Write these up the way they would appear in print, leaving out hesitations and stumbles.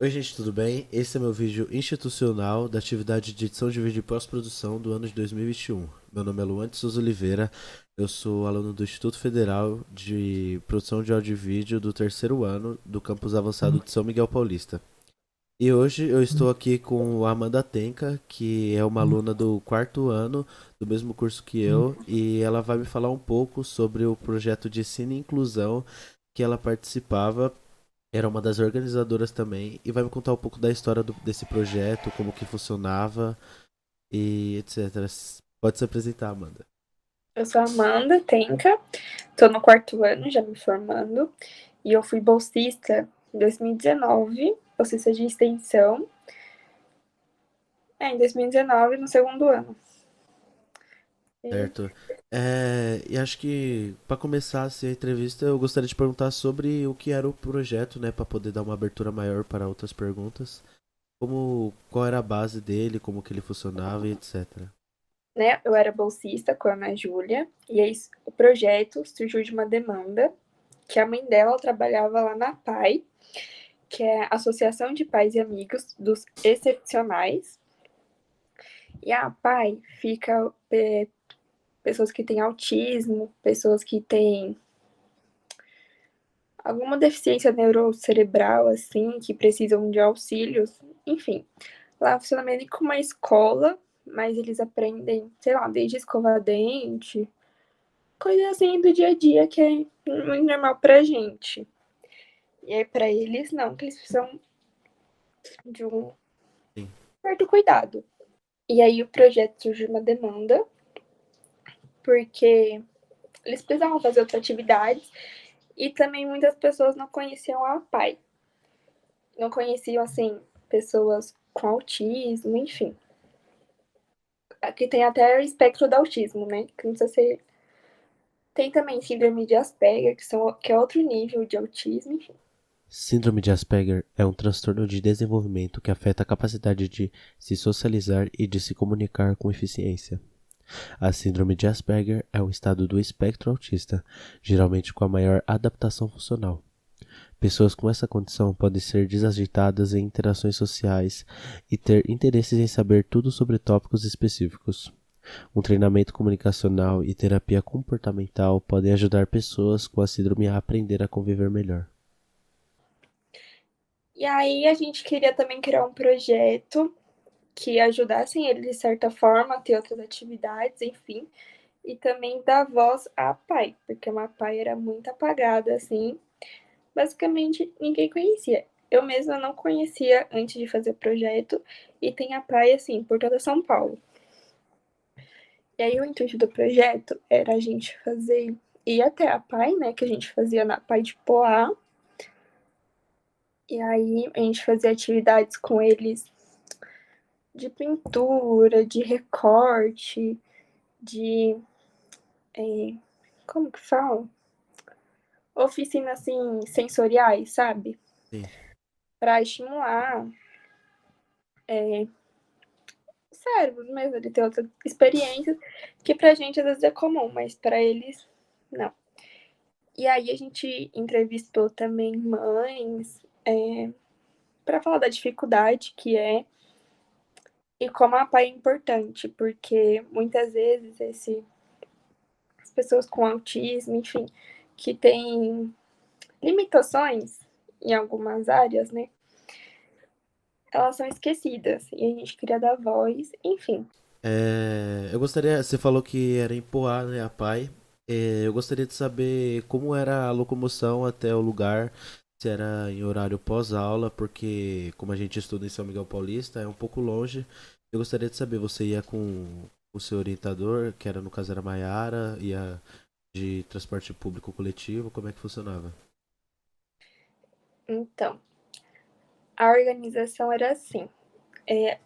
Oi, gente, tudo bem? Esse é meu vídeo institucional da atividade de edição de vídeo e pós-produção do ano de 2021. Meu nome é Luan de Souza Oliveira, eu sou aluno do Instituto Federal de Produção de Áudio e Vídeo do terceiro ano do campus avançado de São Miguel Paulista. E hoje eu estou aqui com a Amanda Tenca, que é uma aluna do quarto ano do mesmo curso que eu, e ela vai me falar um pouco sobre o projeto de ensino e inclusão que ela participava, era uma das organizadoras também, e vai me contar um pouco da história desse projeto, como que funcionava e etc. Pode se apresentar, Amanda. Eu sou a Amanda Tenca, tô no quarto ano, já me formando, e eu fui bolsista em 2019, bolsista de extensão, em 2019, no segundo ano. E, Certo. E acho que para começar assim, a entrevista, eu gostaria de perguntar sobre o que era o projeto, né, para poder dar uma abertura maior para outras perguntas. Qual era a base dele, como que ele funcionava e etc. né, eu era bolsista com a Ana Júlia, e aí o projeto surgiu de uma demanda que a mãe dela trabalhava lá na PAI, que é a Associação de Pais e Amigos dos Excepcionais, e a PAI fica pessoas que têm autismo, pessoas que têm alguma deficiência neurocerebral, assim, que precisam de auxílios, enfim. Lá funciona meio como uma escola, mas eles aprendem, sei lá, desde escovar dente, coisa assim do dia a dia que é muito normal pra gente. E aí pra eles, não, que eles precisam de um Sim. certo cuidado. E aí o projeto surgiu uma demanda, porque eles precisavam fazer outras atividades e também muitas pessoas não conheciam a PAI. Não conheciam, assim, pessoas com autismo, enfim. Aqui tem até o espectro do autismo, né? Que não precisa ser. Tem também síndrome de Asperger, que é outro nível de autismo, enfim. Síndrome de Asperger é um transtorno de desenvolvimento que afeta a capacidade de se socializar e de se comunicar com eficiência. A síndrome de Asperger é um estado do espectro autista, geralmente com a maior adaptação funcional. Pessoas com essa condição podem ser desajeitadas em interações sociais e ter interesses em saber tudo sobre tópicos específicos. Um treinamento comunicacional e terapia comportamental podem ajudar pessoas com a síndrome a aprender a conviver melhor. E aí a gente queria também criar um projeto que ajudassem eles, de certa forma, a ter outras atividades, enfim. E também dar voz à PAI, porque uma PAI era muito apagada, assim. Basicamente, ninguém conhecia. Eu mesma não conhecia antes de fazer o projeto. E tem a PAI, assim, por toda São Paulo. E aí o intuito do projeto era a gente fazer, ir até a PAI, né, que a gente fazia na PAI de Poá, e aí a gente fazia atividades com eles de pintura, de recorte, de, como que fala? Oficina, assim, sensoriais, sabe? Sim. Para estimular o cérebro mesmo, de ter outras experiências que pra gente às vezes é comum, mas para eles, não. E aí a gente entrevistou também mães, para falar da dificuldade que é e como a PAI é importante, porque muitas vezes as pessoas com autismo, enfim, que têm limitações em algumas áreas, né? Elas são esquecidas e a gente queria dar voz, enfim. Eu gostaria, você falou que era em Poá, né, a PAI. Eu gostaria de saber como era a locomoção até o lugar, se era em horário pós-aula, porque como a gente estuda em São Miguel Paulista, é um pouco longe. Eu gostaria de saber, você ia com o seu orientador, que era no caso era Maiara, ia de transporte público coletivo, como é que funcionava? Então, a organização era assim. É,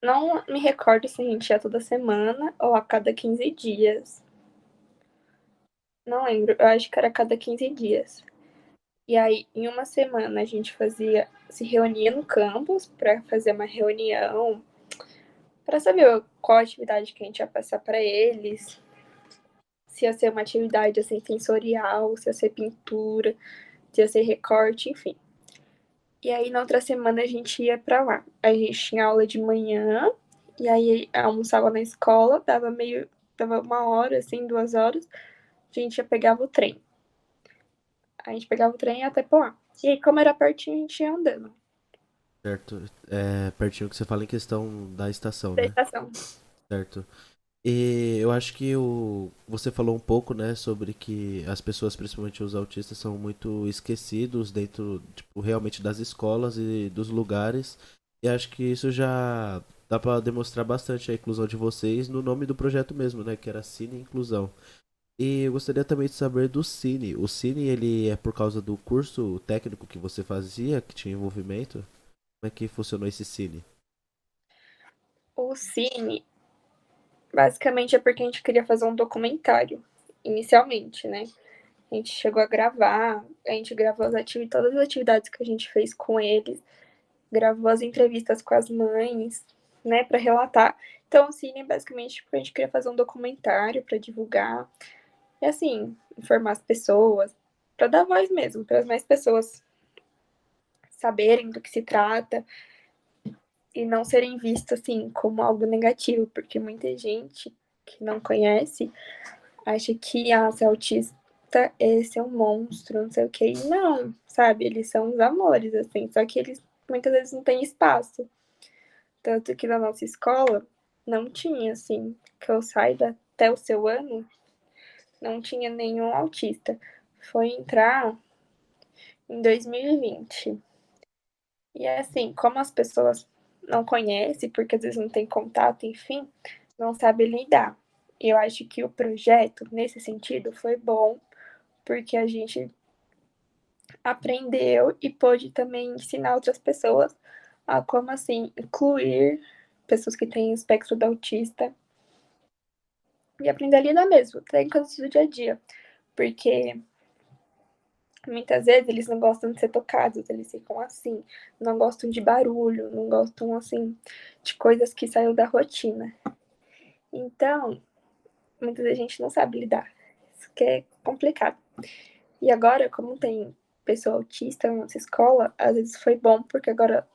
não me recordo se a gente ia toda semana ou a cada 15 dias. Não lembro, eu acho que era a cada 15 dias. E aí, em uma semana, a gente se reunia no campus para fazer uma reunião, para saber qual atividade que a gente ia passar para eles, se ia ser uma atividade assim sensorial, se ia ser pintura, se ia ser recorte, enfim. E aí, na outra semana, a gente ia pra lá. A gente tinha aula de manhã, e aí almoçava na escola, dava 1 hora, assim, 2 horas, a gente já pegava o trem. A gente pegava o trem até pra lá. E aí, como era pertinho, a gente ia andando Certo. É pertinho que você fala em questão da estação, da né? estação. Certo. E eu acho que você falou um pouco, né, sobre que as pessoas, principalmente os autistas, são muito esquecidos dentro, tipo, realmente das escolas e dos lugares. E acho que isso já dá para demonstrar bastante a inclusão de vocês no nome do projeto mesmo, né, que era Cine Inclusão. E eu gostaria também de saber do Cine. O Cine, ele é por causa do curso técnico que você fazia, que tinha envolvimento? Como é que funcionou esse Cine? O Cine, basicamente, é porque a gente queria fazer um documentário, inicialmente, né? A gente chegou a gravar, a gente gravou todas as atividades que a gente fez com eles, gravou as entrevistas com as mães, né, para relatar. Então, o Cine, basicamente, tipo, a gente queria fazer um documentário para divulgar, e assim, informar as pessoas, para dar voz mesmo, para as mais pessoas saberem do que se trata e não serem vistos assim como algo negativo, porque muita gente que não conhece acha que ser autista é ser um monstro, não sei o que. E não, sabe? Eles são os amores, assim, só que eles muitas vezes não têm espaço. Tanto que na nossa escola não tinha, assim, que eu saiba, até o seu ano, não tinha nenhum autista. Foi entrar em 2020. E é assim, como as pessoas não conhecem, porque às vezes não tem contato, enfim, não sabe lidar. E eu acho que o projeto, nesse sentido, foi bom, porque a gente aprendeu e pôde também ensinar outras pessoas a como, assim, incluir pessoas que têm espectro do autista e aprender a lidar mesmo, até em coisas do dia a dia. Porque muitas vezes eles não gostam de ser tocados, eles ficam assim, não gostam de barulho, não gostam, assim, de coisas que saiam da rotina. Então, muitas vezes a gente não sabe lidar. Isso que é complicado. E agora, como tem pessoa autista na nossa escola, às vezes foi bom, porque agora,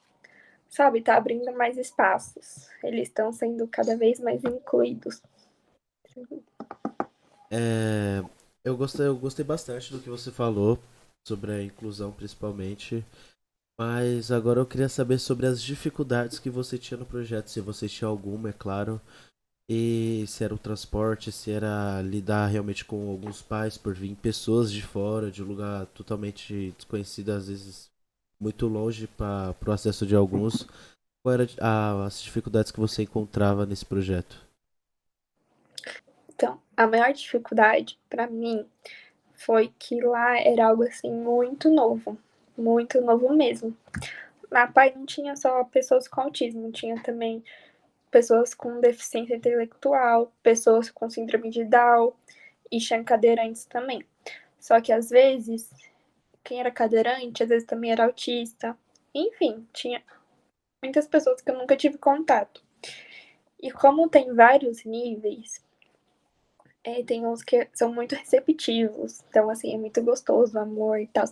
sabe, tá abrindo mais espaços. Eles estão sendo cada vez mais incluídos. É, eu gostei bastante do que você falou sobre a inclusão, principalmente. Mas agora eu queria saber sobre as dificuldades que você tinha no projeto, se você tinha alguma, é claro, e se era o transporte, se era lidar realmente com alguns pais por vir pessoas de fora, de um lugar totalmente desconhecido, às vezes muito longe para o acesso de alguns. Qual era as dificuldades que você encontrava nesse projeto? Então, a maior dificuldade para mim foi que lá era algo assim muito novo mesmo. Na PAI não tinha só pessoas com autismo, tinha também pessoas com deficiência intelectual, pessoas com síndrome de Down e tinha cadeirantes também. Só que às vezes, quem era cadeirante, às vezes também era autista. Enfim, tinha muitas pessoas que eu nunca tive contato. E como tem vários níveis, tem uns que são muito receptivos. Então, assim, é muito gostoso o amor e tal.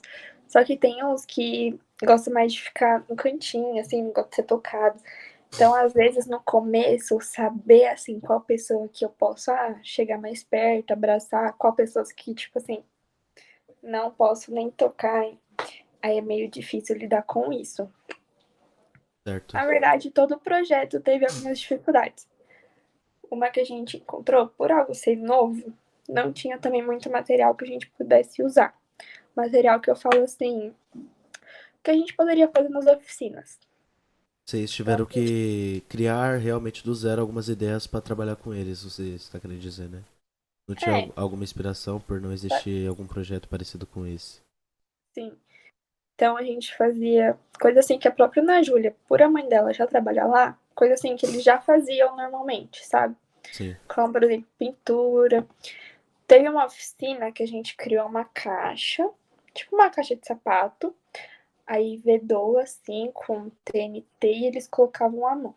Só que tem uns que gostam mais de ficar no cantinho, assim, não gostam de ser tocado. Então, às vezes, no começo, saber, assim, qual pessoa que eu posso chegar mais perto, abraçar, qual pessoas que, tipo assim, não posso nem tocar. Aí é meio difícil lidar com isso. Certo. Na verdade, todo o projeto teve algumas dificuldades. Uma que a gente encontrou, por algo ser novo, não tinha também muito material que a gente pudesse usar. Material que eu falo assim, que a gente poderia fazer nas oficinas. Vocês Então, tiveram que criar realmente do zero algumas ideias para trabalhar com eles, você está querendo dizer, né? Não tinha é, alguma inspiração por não existir algum projeto parecido com esse? sim. Então a gente fazia coisa assim que a própria Ana Júlia, por a mãe dela já trabalhar lá, coisa assim que eles já faziam normalmente, sabe? Sim. Como, por exemplo, pintura. Teve uma oficina que a gente criou uma caixa, tipo uma caixa de sapato, aí vedou assim com TNT e eles colocavam a mão.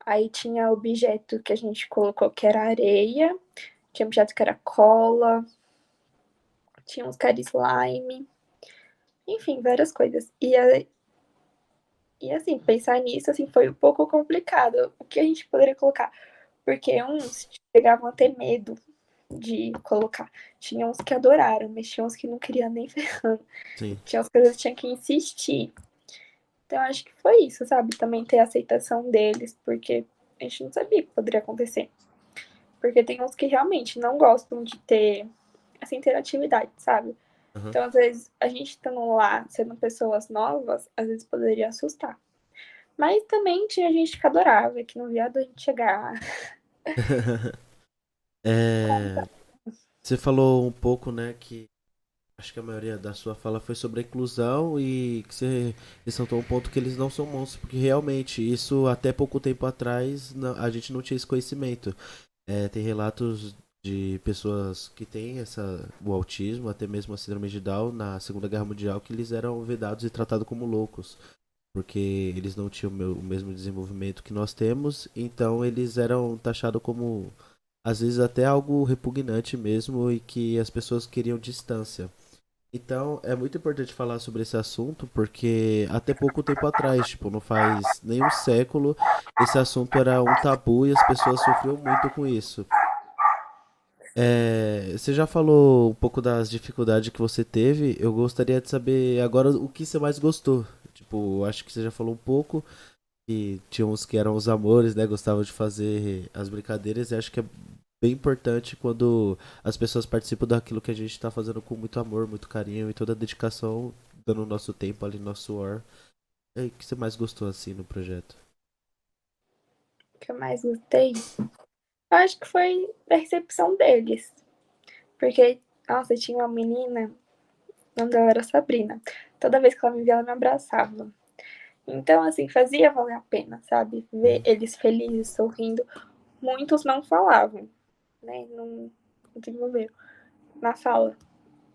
Aí tinha objeto que a gente colocou que era areia, tinha objeto que era cola, tinha uns que era slime, enfim, várias coisas. E assim, pensar nisso assim foi um pouco complicado. O que a gente poderia colocar? Porque uns chegavam a ter medo de colocar. Tinha uns que adoraram, mas tinha uns que não queriam nem ferrando. Sim. Tinha uns que às vezes tinha que insistir. Então acho que foi isso, sabe? Também ter a aceitação deles, porque a gente não sabia o que poderia acontecer. Porque tem uns que realmente não gostam de ter essa interatividade, sabe? Aham. Então, às vezes, a gente estando lá, sendo pessoas novas, às vezes poderia assustar. Mas também tinha gente que adorava, que não via a gente chegar. É, você falou um pouco, né, que acho que a maioria da sua fala foi sobre a inclusão e que você ressaltou um ponto que eles não são monstros, porque realmente isso até pouco tempo atrás a gente não tinha esse conhecimento. Tem relatos de pessoas que têm o autismo, até mesmo a síndrome de Down na Segunda Guerra Mundial, que eles eram vedados e tratados como loucos, porque eles não tinham o mesmo desenvolvimento que nós temos, então eles eram taxados como às vezes até algo repugnante mesmo e que as pessoas queriam distância. Então, é muito importante falar sobre esse assunto porque até pouco tempo atrás, tipo, não faz nenhum século, esse assunto era um tabu e as pessoas sofriam muito com isso. Você já falou um pouco das dificuldades que você teve. Eu gostaria de saber agora o que você mais gostou. Tipo, acho que você já falou um pouco que tinha uns que eram os amores, né? Gostavam de fazer as brincadeiras e acho que é bem importante quando as pessoas participam daquilo que a gente está fazendo com muito amor, muito carinho e toda a dedicação, dando o nosso tempo ali, nosso suor. E aí, o que você mais gostou assim no projeto? O que eu mais gostei, eu acho que foi da recepção deles. Porque, nossa, tinha uma menina, o nome dela era Sabrina. Toda vez que ela me via, ela me abraçava. Então, assim, fazia valer a pena, sabe? Ver Uhum. eles felizes, sorrindo. Muitos não falavam, né? Não desenvolveram na fala.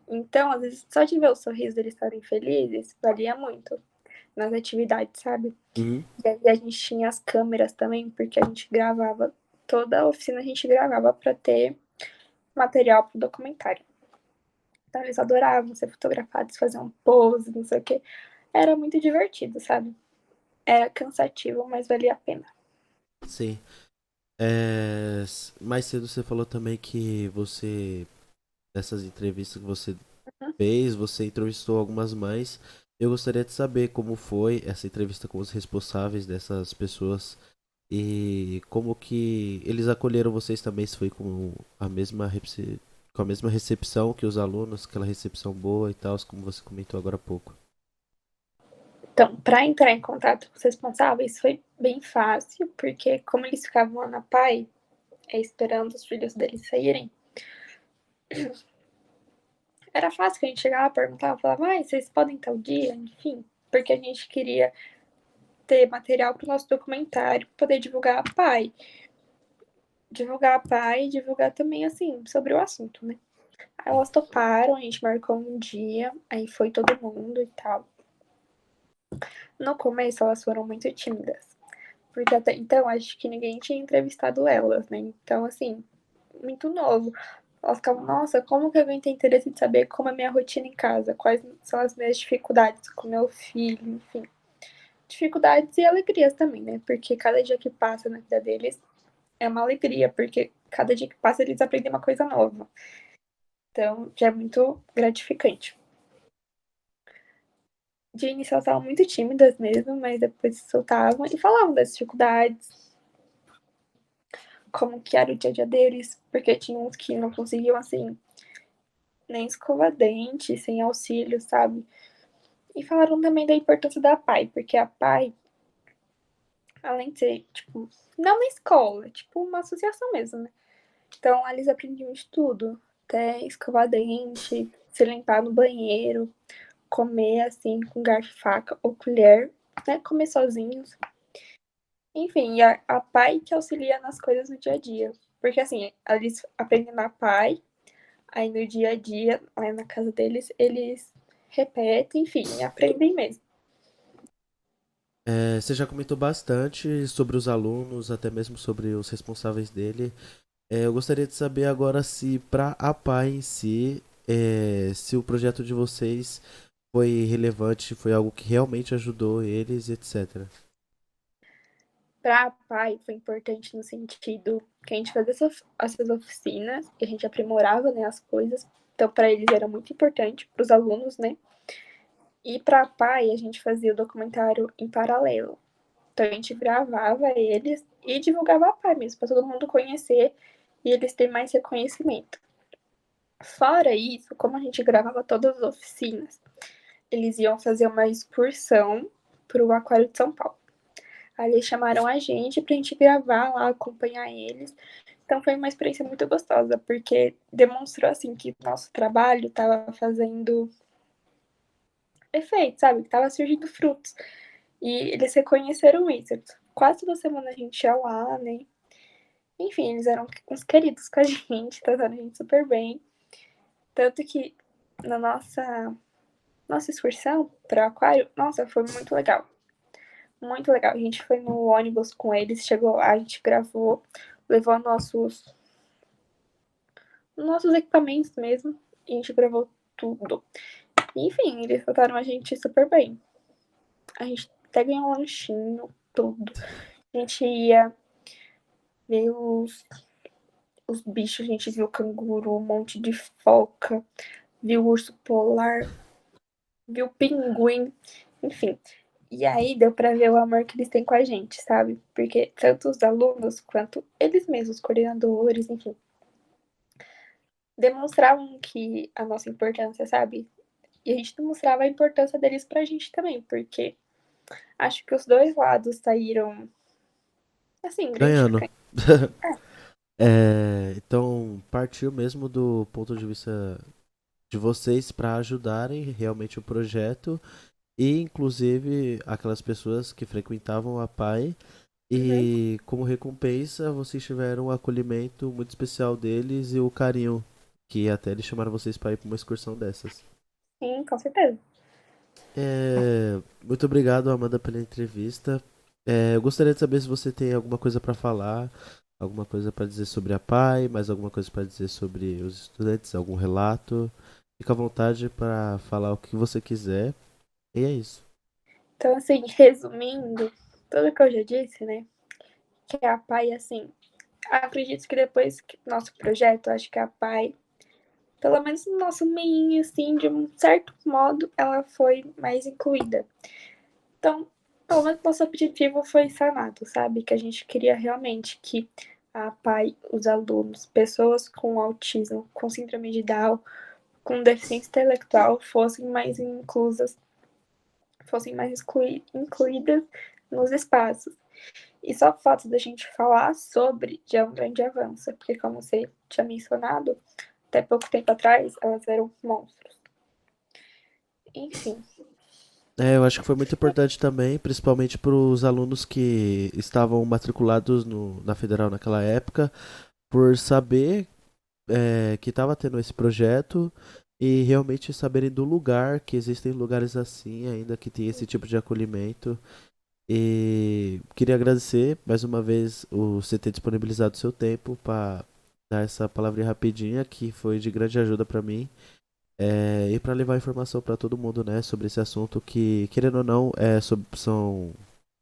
Então, às vezes, só de ver o sorriso deles estarem felizes, valia muito nas atividades, sabe? Uhum. E aí a gente tinha as câmeras também, porque a gente gravava, toda a oficina a gente gravava para ter material pro documentário. Então eles adoravam ser fotografados, fazer um pose, não sei o quê. Era muito divertido, sabe? Era cansativo, mas valia a pena. Sim. Mais cedo você falou também que dessas entrevistas que você Uhum. fez, você entrevistou algumas mães. Eu gostaria de saber como foi essa entrevista com os responsáveis dessas pessoas e como que eles acolheram vocês também, se foi com a mesma recepção que os alunos, aquela recepção boa e tal, como você comentou agora há pouco. Então, para entrar em contato com os responsáveis foi bem fácil, porque como eles ficavam lá na PAI, esperando os filhos deles saírem, era fácil que a gente chegava, perguntava, falava, vocês podem tal dia, enfim, porque a gente queria ter material para o nosso documentário, poder divulgar a PAI. Divulgar a PAI e divulgar também, assim, sobre o assunto, né? Aí elas toparam, a gente marcou um dia, aí foi todo mundo e tal. No começo elas foram muito tímidas, porque até então acho que ninguém tinha entrevistado elas, né? Então, assim, muito novo. Elas ficavam, nossa, como que alguém tem interesse de saber como é a minha rotina em casa? Quais são as minhas dificuldades com meu filho, enfim. Dificuldades e alegrias também, né? Porque cada dia que passa na vida deles é uma alegria, porque cada dia que passa eles aprendem uma coisa nova. Então, já é muito gratificante. De início elas estavam muito tímidas mesmo, mas depois se soltavam e falavam das dificuldades, como que era o dia a dia deles, porque tinha uns que não conseguiam, assim, nem escovar dente, sem auxílio, sabe? E falaram também da importância da PAI, porque a PAI, além de ser, tipo, não uma escola, tipo uma associação mesmo, né? Então, lá eles aprendiam de tudo, até escovar dente, se limpar no banheiro, comer, assim, com garfo, faca ou colher, né? Comer sozinhos. Enfim, a PAI que auxilia nas coisas do dia a dia. Porque, assim, eles aprendem na PAI, aí no dia a dia, lá na casa deles, eles repetem, enfim, aprendem mesmo. Você já comentou bastante sobre os alunos, até mesmo sobre os responsáveis dele. Eu gostaria de saber agora se para a PAI em si, se o projeto de vocês foi relevante, foi algo que realmente ajudou eles, etc. Para pai foi importante no sentido que a gente fazia essas oficinas e a gente aprimorava, né, as coisas. Então, para eles era muito importante, para os alunos, né? E para pai, a gente fazia o documentário em paralelo. Então, a gente gravava eles e divulgava a pai mesmo, para todo mundo conhecer e eles terem mais reconhecimento. Fora isso, como a gente gravava todas as oficinas, eles iam fazer uma excursão para o Aquário de São Paulo. Aí eles chamaram a gente pra gente gravar lá, acompanhar eles. Então foi uma experiência muito gostosa, porque demonstrou assim que nosso trabalho estava fazendo efeito, sabe? Que tava surgindo frutos. E eles reconheceram isso. Quase toda semana a gente ia lá, né? Enfim, eles eram uns queridos com a gente, tratando a gente super bem. Tanto que na nossa excursão para o aquário, nossa, foi muito legal. Muito legal. A gente foi no ônibus com eles, chegou lá, a gente gravou, levou nossos equipamentos mesmo, e a gente gravou tudo. Enfim, eles trataram a gente super bem. A gente até ganhou um lanchinho, tudo. A gente ia ver os bichos, a gente viu canguru, um monte de foca, viu urso polar, viu pinguim, enfim. E aí deu pra ver o amor que eles têm com a gente, sabe? Porque tanto os alunos quanto eles mesmos, os coordenadores, enfim, demonstravam que a nossa importância, sabe? E a gente demonstrava a importância deles pra gente também, porque acho que os dois lados saíram, assim, Ganhando. gratificantes. Então, partiu mesmo do ponto de vista de vocês para ajudarem realmente o projeto e, inclusive, aquelas pessoas que frequentavam a PAI. Uhum. E, como recompensa, vocês tiveram um acolhimento muito especial deles e o carinho que até eles chamaram vocês para ir para uma excursão dessas. Sim, com certeza. Muito obrigado, Amanda, pela entrevista. Eu gostaria de saber se você tem alguma coisa para falar, alguma coisa para dizer sobre a PAI, mais alguma coisa para dizer sobre os estudantes, algum relato. Fica à vontade para falar o que você quiser. E é isso. Então, assim, resumindo tudo que eu já disse, né? Que a PAI, assim, acredito que depois que nosso projeto, acho que a PAI, pelo menos no nosso meio, assim, de um certo modo, ela foi mais incluída. Então, pelo menos nosso objetivo foi sanado, sabe? Que a gente queria realmente que a PAI, os alunos, pessoas com autismo, com síndrome de Down, com deficiência intelectual fossem mais inclusas, fossem mais incluídas nos espaços. E só o fato da gente falar sobre já é um grande avanço, porque como você tinha mencionado, até pouco tempo atrás elas eram monstros. Enfim. Eu acho que foi muito importante também, principalmente para os alunos que estavam matriculados na Federal naquela época, por saber que estava tendo esse projeto e realmente saberem do lugar, que existem lugares assim ainda que tem esse tipo de acolhimento. E queria agradecer mais uma vez você ter disponibilizado seu tempo para dar essa palavrinha rapidinha que foi de grande ajuda para mim. E para levar informação para todo mundo, né, sobre esse assunto que, querendo ou não, são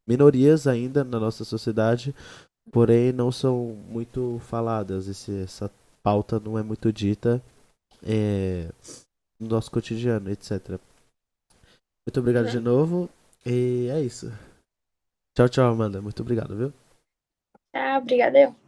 minorias ainda na nossa sociedade, porém não são muito faladas. Essa pauta não é muito dita é, no nosso cotidiano, etc. Muito obrigado de Uhum. novo e é isso. Tchau, tchau, Amanda. Muito obrigado, viu? Ah, obrigada eu.